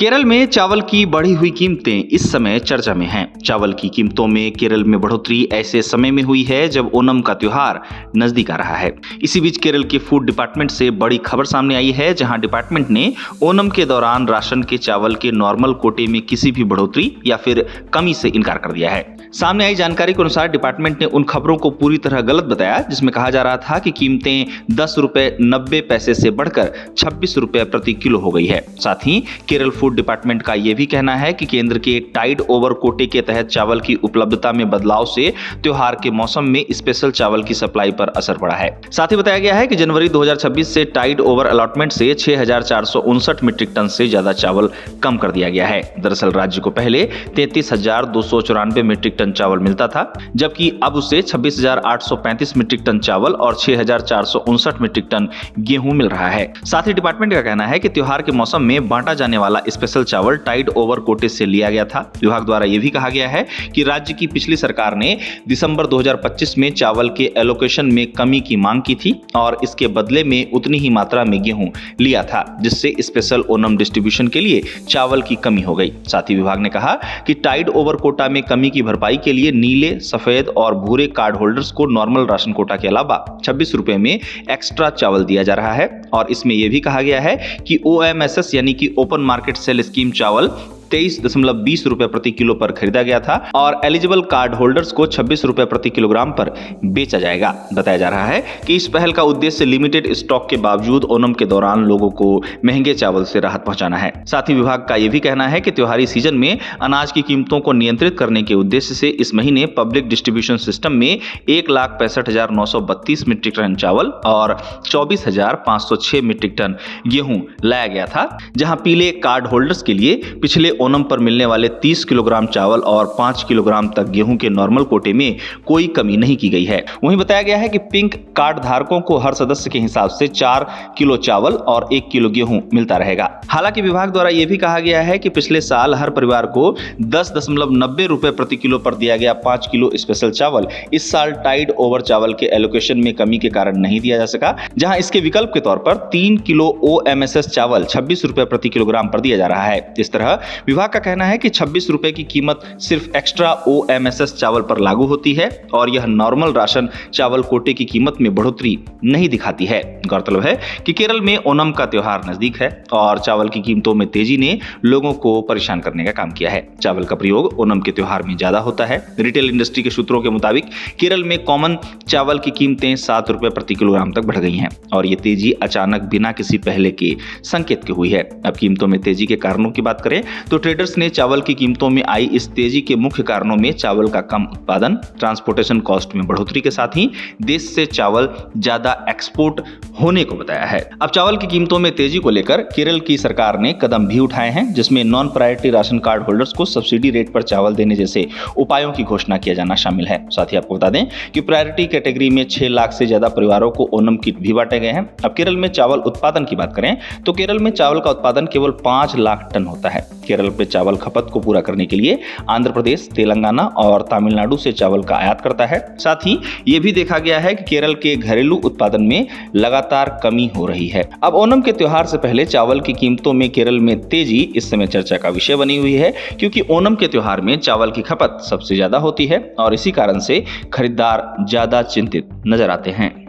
केरल में चावल की बढ़ी हुई कीमतें इस समय चर्चा में हैं। चावल की कीमतों में केरल में बढ़ोतरी ऐसे समय में हुई है जब ओणम का त्योहार नजदीक आ रहा है। इसी बीच केरल के फूड डिपार्टमेंट से बड़ी खबर सामने आई है, जहां डिपार्टमेंट ने ओणम के दौरान राशन के चावल के नॉर्मल कोटे में किसी भी बढ़ोतरी या फिर कमी से इनकार कर दिया है। सामने आई जानकारी के अनुसार डिपार्टमेंट ने उन खबरों को पूरी तरह गलत बताया जिसमें कहा जा रहा था कि कीमतें 10 रुपए 90 पैसे से बढ़कर 26 रुपए प्रति किलो हो गई है। साथ ही केरल फूड डिपार्टमेंट का यह भी कहना है कि केंद्र के टाइड ओवर कोटे के तहत चावल की उपलब्धता में बदलाव से त्योहार के मौसम में स्पेशल चावल की सप्लाई पर असर पड़ा है। साथ ही बताया गया है कि जनवरी 2026 से टाइड ओवर अलॉटमेंट से 6,459 मीट्रिक टन से ज्यादा चावल कम कर दिया गया है। दरअसल राज्य को पहले 33,294 मीट्रिक टन चावल मिलता था, जबकि अब उसे 26,835 मीट्रिक टन चावल और 6,459 मीट्रिक टन गेहूं मिल रहा है। साथ ही डिपार्टमेंट का कहना है कि त्योहार के मौसम में बांटा जाने वाला स्पेशल चावल टाइड ओवर कोटे से लिया गया था। विभाग द्वारा यह भी कहा गया है कि राज्य की पिछली सरकार ने दिसंबर 2025 में चावल के एलोकेशन में कमी की मांग की थी और इसके बदले में उतनी ही मात्रा में गेहूं लिया था, जिससे स्पेशल ओणम डिस्ट्रीब्यूशन के लिए चावल की कमी हो गई। साथ ही विभाग ने कहा कि टाइड ओवर कोटा में कमी की भरपाई के लिए नीले, सफेद और भूरे कार्ड होल्डर्स को नॉर्मल राशन कोटा के अलावा 26 रुपए में एक्स्ट्रा चावल दिया जा रहा है। और इसमें यह भी कहा गया है कि OMSS यानी कि ओपन मार्केट सेल स्कीम चावल 23.20 रुपए प्रति किलो पर खरीदा गया था और एलिजिबल कार्ड होल्डर्स को 26 रुपए प्रति किलोग्राम पर बेचा जाएगा। बताया जा रहा है कि इस पहल का उद्देश्य लिमिटेड स्टॉक के बावजूद ओणम के दौरान लोगों को महंगे चावल से राहत पहुंचाना है। साथ ही विभाग का यह भी कहना है कि त्योहारी सीजन में अनाज की कीमतों को नियंत्रित करने के उद्देश्य से इस महीने पब्लिक डिस्ट्रीब्यूशन सिस्टम में 1,65,932 मीट्रिक टन चावल और 24,506 मीट्रिक टन गेहूं लाया गया था, जहां पीले कार्ड होल्डर्स के लिए पिछले ओणम पर मिलने वाले 30 किलोग्राम चावल और 5 किलोग्राम तक गेहूं के नॉर्मल कोटे में कोई कमी नहीं की गई है। वहीं बताया गया है कि पिंक कार्ड धारकों को हर सदस्य के हिसाब से 4 किलो चावल और 1 किलो गेहूं मिलता रहेगा। हालांकि विभाग द्वारा यह भी कहा गया है कि पिछले साल हर परिवार को 10.90 रुपए प्रति किलो पर दिया गया 5 किलो स्पेशल चावल इस साल टाइड ओवर चावल के एलोकेशन में कमी के कारण नहीं दिया जा सका, जहां इसके विकल्प के तौर पर 3 किलो OMSS चावल 26 रुपए प्रति किलोग्राम पर दिया जा रहा है। इस तरह विभाग का कहना है कि 26 रुपए की कीमत सिर्फ एक्स्ट्रा OMSS चावल पर लागू होती है और यह नॉर्मल राशन चावल कोटे की कीमत में बढ़ोतरी नहीं दिखाती है। गौरतलब है कि केरल में ओणम का त्योहार नजदीक है और चावल की कीमतों में तेजी ने लोगों को परेशान करने का काम किया है। चावल का प्रयोग ओणम के त्योहार में ज्यादा होता है। रिटेल इंडस्ट्री के सूत्रों के मुताबिक केरल में कॉमन चावल की कीमतें 7 रुपए प्रति किलोग्राम तक बढ़ गई हैं और ये तेजी अचानक बिना किसी पहले के संकेत की हुई है। अब कीमतों में तेजी के कारणों की बात करें तो ट्रेडर्स ने चावल की कीमतों में आई इस तेजी के मुख्य कारणों में चावल का कम उत्पादन, ट्रांसपोर्टेशन कॉस्ट में बढ़ोतरी के साथ ही देश से चावल ज्यादा एक्सपोर्ट होने को बताया है। अब चावल की कीमतों में तेजी को लेकर केरल की सरकार ने कदम भी उठाए हैं, जिसमें non priority ration card holders को सब्सिडी रेट पर चावल देने जैसे उपायों की घोषणा किया जाना शामिल है। साथ ही आपको बता दें कि प्रायोरिटी कैटेगरी में 6 लाख से ज्यादा परिवारों को ओणम किट भी बांटे गए हैं। अब केरल में चावल उत्पादन की बात करें तो केरल में चावल का उत्पादन केवल 5 लाख टन होता है। केरल में चावल खपत को पूरा करने के लिए आंध्र प्रदेश, तेलंगाना और तमिलनाडु से चावल का आयात करता है। साथ ही यह भी देखा गया है कि केरल के घरेलू उत्पादन में लगातार कमी हो रही है। अब ओणम के त्योहार से पहले चावल की कीमतों में केरल में तेजी इस समय चर्चा का विषय बनी हुई है, क्योंकि ओणम के त्योहार में चावल की खपत सबसे ज्यादा होती है और इसी कारण से खरीदार ज्यादा चिंतित नजर आते हैं।